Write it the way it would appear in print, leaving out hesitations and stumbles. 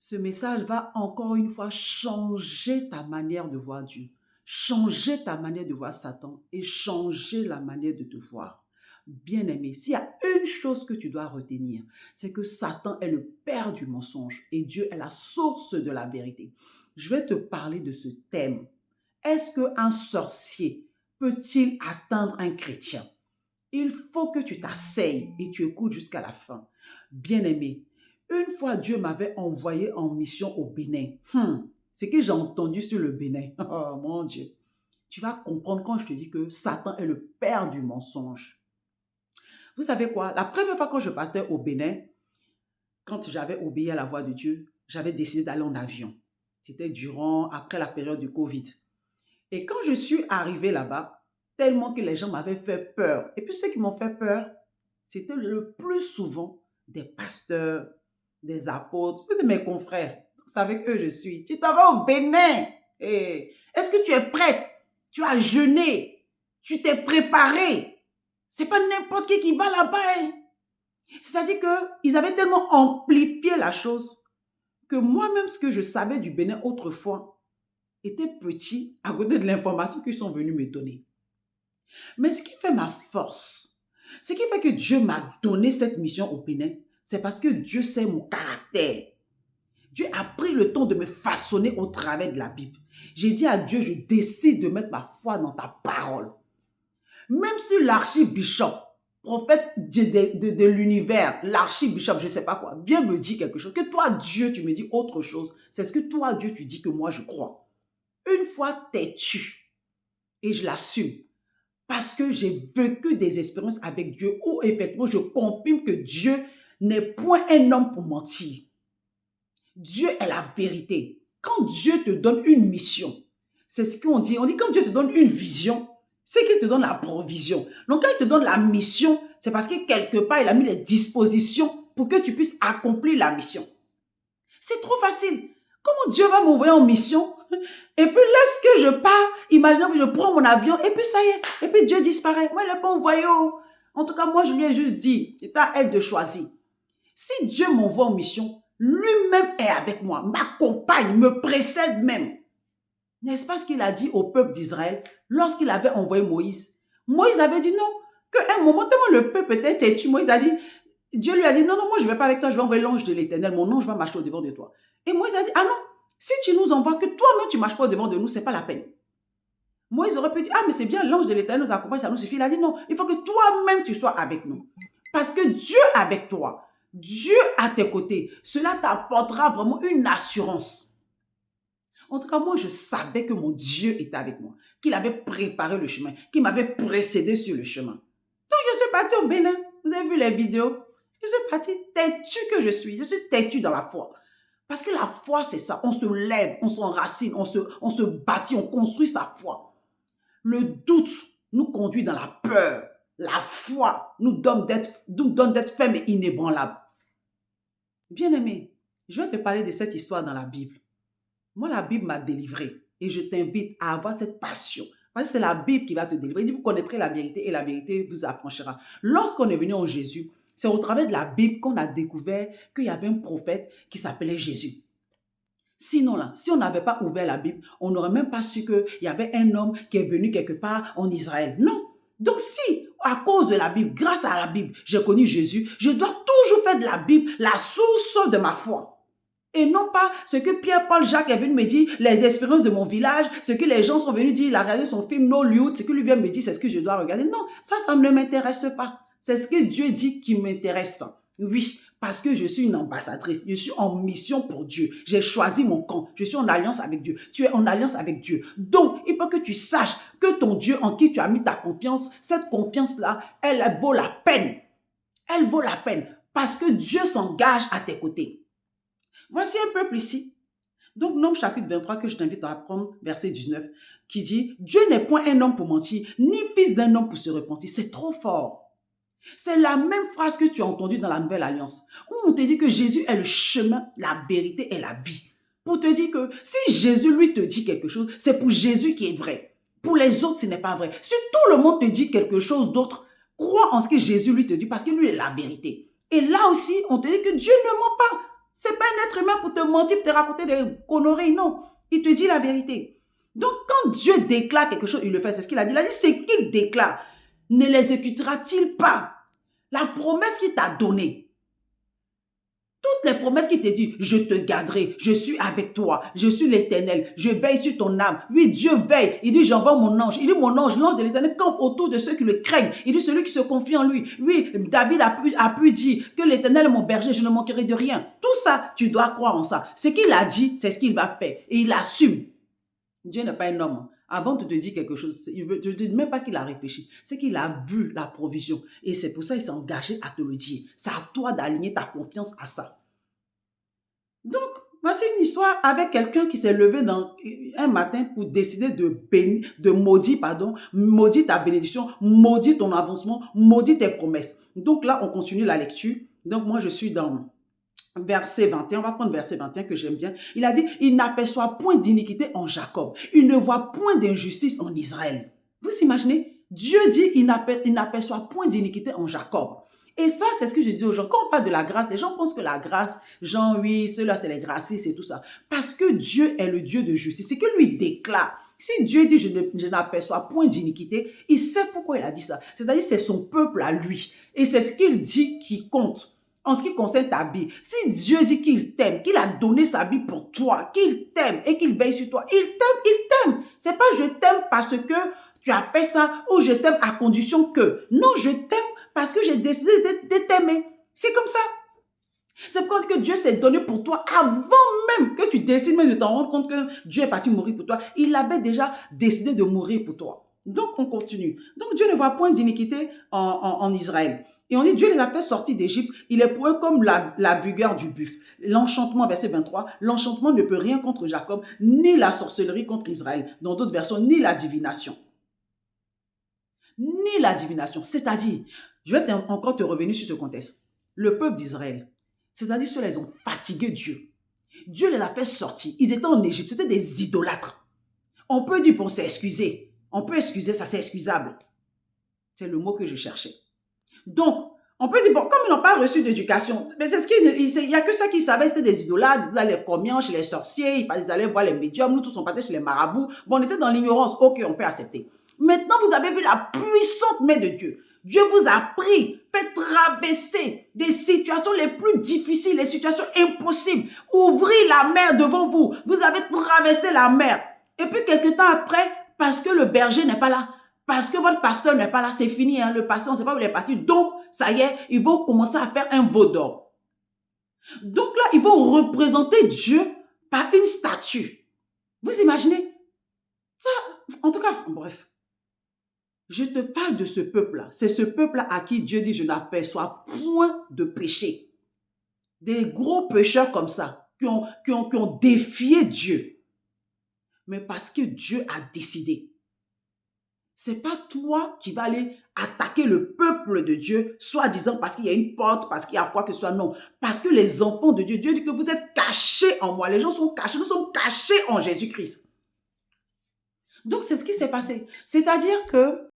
Ce message va encore une fois changer ta manière de voir Dieu, changer ta manière de voir Satan et changer la manière de te voir. Bien-aimé, s'il y a une chose que tu dois retenir, c'est que Satan est le père du mensonge et Dieu est la source de la vérité. Je vais te parler de ce thème. Est-ce qu'un sorcier peut-il atteindre un chrétien? Il faut que tu t'asseyes et tu écoutes jusqu'à la fin. Bien-aimé, une fois Dieu m'avait envoyé en mission au Bénin. Ce que j'ai entendu sur le Bénin, oh mon Dieu, tu vas comprendre quand je te dis que Satan est le père du mensonge. Vous savez quoi? La première fois quand je partais au Bénin, quand j'avais obéi à la voix de Dieu, j'avais décidé d'aller en avion. C'était après la période du Covid. Et quand je suis arrivée là-bas, tellement que les gens m'avaient fait peur. Et puis ceux qui m'ont fait peur, c'était le plus souvent des pasteurs, des apôtres, c'était mes confrères. C'est avec eux je suis. Tu t'en vas au Bénin. Est-ce que tu es prête? Tu as jeûné. Tu t'es préparé. C'est pas n'importe qui va là-bas. Hein. C'est-à-dire qu'ils avaient tellement amplifié la chose que moi-même, ce que je savais du Bénin autrefois était petit à côté de l'information qu'ils sont venus me donner. Mais ce qui fait ma force, ce qui fait que Dieu m'a donné cette mission au Bénin, c'est parce que Dieu sait mon caractère. Dieu a pris le temps de me façonner au travers de la Bible. J'ai dit à Dieu, je décide de mettre ma foi dans ta parole. Même si l'archibishop, prophète de l'univers, l'archibishop, je ne sais pas quoi, vient me dire quelque chose, que toi, Dieu, tu me dis autre chose, c'est ce que toi, Dieu, tu dis que moi, je crois. Une fois têtu, et je l'assume, parce que j'ai vécu des expériences avec Dieu où effectivement je confirme que Dieu n'est point un homme pour mentir. Dieu est la vérité. Quand Dieu te donne une mission, c'est ce qu'on dit. On dit quand Dieu te donne une vision, c'est qu'il te donne la provision. Donc quand il te donne la mission, c'est parce que quelque part il a mis les dispositions pour que tu puisses accomplir la mission. C'est trop facile. Comment Dieu va m'envoyer en mission? Et puis lorsque je pars, imaginez que je prends mon avion et puis ça y est, et puis Dieu disparaît. Moi, il n'a pas envoyé. En tout cas, moi, je lui ai juste dit, c'est à elle de choisir. Si Dieu m'envoie en mission, lui-même est avec moi, m'accompagne, me précède même. N'est-ce pas ce qu'il a dit au peuple d'Israël lorsqu'il avait envoyé Moïse? Moïse avait dit non, qu'à un moment, tellement le peuple était têtu, Moïse a dit, Dieu lui a dit, non, moi je ne vais pas avec toi, je vais envoyer l'ange de l'Éternel, mon ange va marcher au devant de toi. Et Moïse a dit, ah non, si tu nous envoies, que toi-même tu ne marches pas au devant de nous, ce n'est pas la peine. Moïse aurait pu dire, ah mais c'est bien, l'ange de l'Éternel nous accompagne, ça nous suffit. Il a dit non, il faut que toi-même tu sois avec nous. Parce que Dieu est avec toi, Dieu à tes côtés, cela t'apportera vraiment une assurance. En tout cas, moi je savais que mon Dieu était avec moi, qu'il avait préparé le chemin, qu'il m'avait précédé sur le chemin. Donc je suis partie au Bénin, vous avez vu les vidéos, je suis partie têtue que je suis têtue dans la foi. Parce que la foi, c'est ça. On se lève, on s'enracine, on se bâtit, on construit sa foi. Le doute nous conduit dans la peur. La foi nous donne d'être ferme et inébranlable. Bien-aimé, je vais te parler de cette histoire dans la Bible. Moi, la Bible m'a délivré et je t'invite à avoir cette passion. Parce que c'est la Bible qui va te délivrer. Il dit, vous connaîtrez la vérité et la vérité vous affranchira. Lorsqu'on est venu en Jésus, c'est au travers de la Bible qu'on a découvert qu'il y avait un prophète qui s'appelait Jésus. Sinon, là, si on n'avait pas ouvert la Bible, on n'aurait même pas su qu'il y avait un homme qui est venu quelque part en Israël. Non. Donc si, à cause de la Bible, grâce à la Bible, j'ai connu Jésus, je dois toujours faire de la Bible la source de ma foi. Et non pas ce que Pierre, Paul, Jacques est venu me dire, les expériences de mon village, ce que les gens sont venus dire, il a regardé son film Nollywood, ce que lui vient me dire, c'est ce que je dois regarder. Non, ça ne m'intéresse pas. C'est ce que Dieu dit qui m'intéresse. Oui, parce que je suis une ambassadrice, je suis en mission pour Dieu. J'ai choisi mon camp, je suis en alliance avec Dieu. Tu es en alliance avec Dieu. Donc, il faut que tu saches que ton Dieu en qui tu as mis ta confiance, cette confiance-là, elle vaut la peine. Elle vaut la peine parce que Dieu s'engage à tes côtés. Voici un peuple ici. Donc, Nombre chapitre 23 que je t'invite à apprendre, verset 19, qui dit « Dieu n'est point un homme pour mentir, ni fils d'un homme pour se repentir. » C'est trop fort. C'est la même phrase que tu as entendue dans la Nouvelle Alliance, où on te dit que Jésus est le chemin, la vérité et la vie. Pour te dire que si Jésus lui te dit quelque chose, c'est pour Jésus qui est vrai. Pour les autres, ce n'est pas vrai. Si tout le monde te dit quelque chose d'autre, crois en ce que Jésus lui te dit parce que lui est la vérité. Et là aussi, on te dit que Dieu ne ment pas. C'est pas un être humain pour te mentir, pour te raconter des conneries, non. Il te dit la vérité. Donc, quand Dieu déclare quelque chose, il le fait. C'est ce qu'il a dit. Il a dit, c'est qu'il déclare. Ne l'exécutera-t-il pas? La promesse qu'il t'a donnée, toutes les promesses qu'il t'a dit, je te garderai, je suis avec toi, je suis l'Éternel, je veille sur ton âme. Oui, Dieu veille. Il dit, j'envoie mon ange. Il dit, mon ange, l'ange de l'Éternel campe autour de ceux qui le craignent. Il dit, celui qui se confie en lui. Oui, David a pu dire que l'Éternel est mon berger, je ne manquerai de rien. Tout ça, tu dois croire en ça. Ce qu'il a dit, c'est ce qu'il va faire. Et il assume. Dieu n'est pas un homme. Avant de te dire quelque chose, je ne te dis même pas qu'il a réfléchi. C'est qu'il a vu la provision. Et c'est pour ça qu'il s'est engagé à te le dire. C'est à toi d'aligner ta confiance à ça. Donc, voici une histoire avec quelqu'un qui s'est levé un matin pour décider de maudire, maudire ta bénédiction, maudire ton avancement, maudire tes promesses. Donc là, on continue la lecture. Donc moi, je suis dans verset 21, on va prendre verset 21 que j'aime bien. Il a dit, il n'aperçoit point d'iniquité en Jacob. Il ne voit point d'injustice en Israël. Vous imaginez? Dieu dit, il n'aperçoit point d'iniquité en Jacob. Et ça, c'est ce que je dis aux gens. Quand on parle de la grâce, les gens pensent que la grâce, genre, oui, ceux-là, c'est les gracistes et tout ça. Parce que Dieu est le Dieu de justice. C'est que lui déclare. Si Dieu dit, je n'aperçois point d'iniquité, il sait pourquoi il a dit ça. C'est-à-dire, c'est son peuple à lui. Et c'est ce qu'il dit qui compte. En ce qui concerne ta vie, si Dieu dit qu'il t'aime, qu'il a donné sa vie pour toi, qu'il t'aime et qu'il veille sur toi, il t'aime, il t'aime. C'est pas je t'aime parce que tu as fait ça ou je t'aime à condition que. Non, je t'aime parce que j'ai décidé de t'aimer. C'est comme ça. C'est pourquoi que Dieu s'est donné pour toi avant même que tu décides même de t'en rendre compte que Dieu est parti mourir pour toi. Il avait déjà décidé de mourir pour toi. Donc, on continue. Donc, Dieu ne voit point d'iniquité en Israël. Et on dit, Dieu les a fait sortir d'Égypte. Il est pour eux comme la vigueur du buffle. L'enchantement, verset 23, l'enchantement ne peut rien contre Jacob, ni la sorcellerie contre Israël. Dans d'autres versions, ni la divination. Ni la divination. C'est-à-dire, je vais encore te revenir sur ce contexte. Le peuple d'Israël, c'est-à-dire ceux-là, ils ont fatigué Dieu. Dieu les a fait sortir. Ils étaient en Égypte, c'était des idolâtres. On peut dire, bon, c'est excusé. On peut excuser, ça c'est excusable. C'est le mot que je cherchais. Donc, on peut dire, bon, comme ils n'ont pas reçu d'éducation, mais c'est il n'y a que ça qu'ils savaient, c'était des idolâtres, ils allaient combien chez les sorciers, ils allaient voir les médiums, nous tous on partait chez les marabouts. Bon, on était dans l'ignorance, ok, on peut accepter. Maintenant, vous avez vu la puissante main de Dieu. Dieu vous a pris, fait traverser des situations les plus difficiles, les situations impossibles. Ouvrir la mer devant vous. Vous avez traversé la mer. Et puis, quelque temps après, parce que le berger n'est pas là, parce que votre pasteur n'est pas là, c'est fini, hein, le pasteur, on ne sait pas où il est parti. Donc, ça y est, ils vont commencer à faire un veau d'or. Donc là, ils vont représenter Dieu par une statue. Vous imaginez? Ça, en tout cas, bref. Je te parle de ce peuple-là. C'est ce peuple-là à qui Dieu dit, je n'aperçois point de péché. Des gros pécheurs comme ça, qui ont défié Dieu. Mais parce que Dieu a décidé. C'est pas toi qui vas aller attaquer le peuple de Dieu, soi-disant parce qu'il y a une porte, parce qu'il y a quoi que ce soit. Non, parce que les enfants de Dieu, Dieu dit que vous êtes cachés en moi. Les gens sont cachés, nous sommes cachés en Jésus-Christ. Donc, c'est ce qui s'est passé. C'est-à-dire que